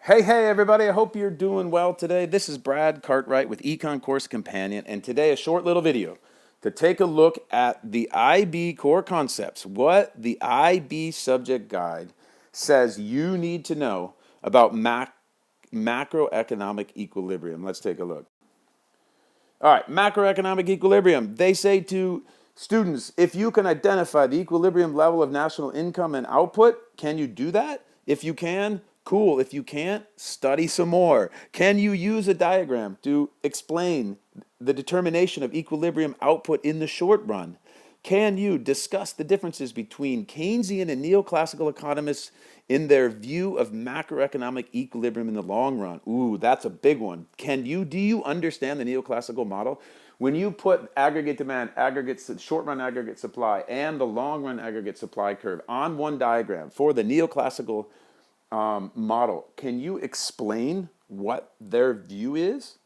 Hey, everybody. I hope you're doing well today. This is Brad Cartwright with Econ Course Companion, and today a short little video to take a look at the IB core concepts, what the IB subject guide says you need to know about macroeconomic equilibrium. Let's take a look. All right, macroeconomic equilibrium. They say to students, if you can identify the equilibrium level of national income and output, can you do that? If you can, cool. If you can't, study some more. Can you use a diagram to explain the determination of equilibrium output in the short run? Can you discuss the differences between Keynesian and neoclassical economists in their view of macroeconomic equilibrium in the long run? Ooh, that's a big one. Do you understand the neoclassical model? When you put aggregate demand, short run aggregate supply, and the long run aggregate supply curve on one diagram for the neoclassical model, can you explain what their view is,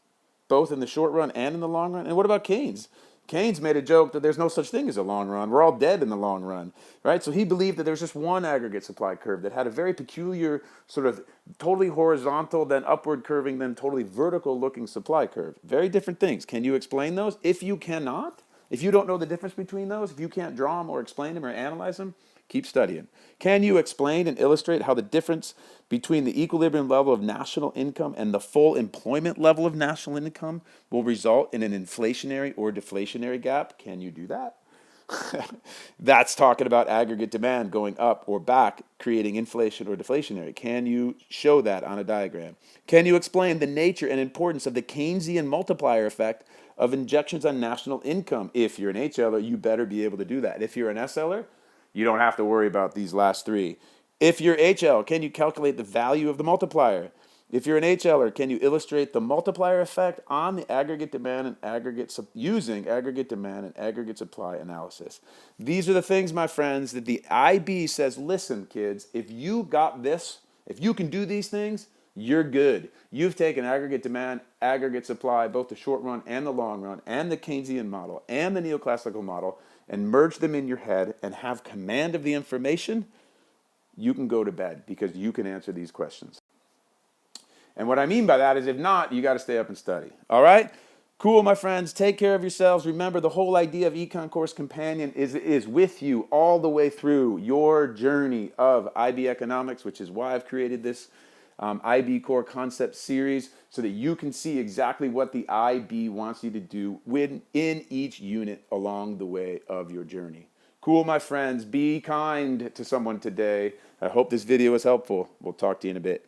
both in the short run and in the long run? And what about Keynes? Keynes made a joke that there's no such thing as a long run. We're all dead in the long run, right? So he believed that there's just one aggregate supply curve that had a very peculiar sort of totally horizontal, then upward curving, then totally vertical looking supply curve. Very different things. Can you explain those? If you cannot, if you don't know the difference between those, if you can't draw them or explain them or analyze them, keep studying. Can you explain and illustrate how the difference between the equilibrium level of national income and the full employment level of national income will result in an inflationary or deflationary gap? Can you do that? That's talking about aggregate demand going up or back, creating inflation or deflationary. Can you show that on a diagram? Can you explain the nature and importance of the Keynesian multiplier effect of injections on national income? If you're an HLer, you better be able to do that. If you're an SLer, you don't have to worry about these last three. If you're HL, can you calculate the value of the multiplier? If you're an HLer, can you illustrate the multiplier effect on the aggregate demand and using aggregate demand and aggregate supply analysis? These are the things, my friends, that the IB says, listen, kids, if you got this, if you can do these things, you're good. You've taken aggregate demand, aggregate supply, both the short run and the long run, and the Keynesian model and the neoclassical model, and merge them in your head and have command of the information. You can go to bed because you can answer these questions. And what I mean by that is, if not, you got to stay up and study. All right? Cool, my friends. Take care of yourselves. Remember, the whole idea of Econ Course Companion is with you all the way through your journey of IB Economics, which is why I've created this IB Core Concept series, so that you can see exactly what the IB wants you to do in each unit along the way of your journey. Cool, my friends. Be kind to someone today. I hope this video was helpful. We'll talk to you in a bit.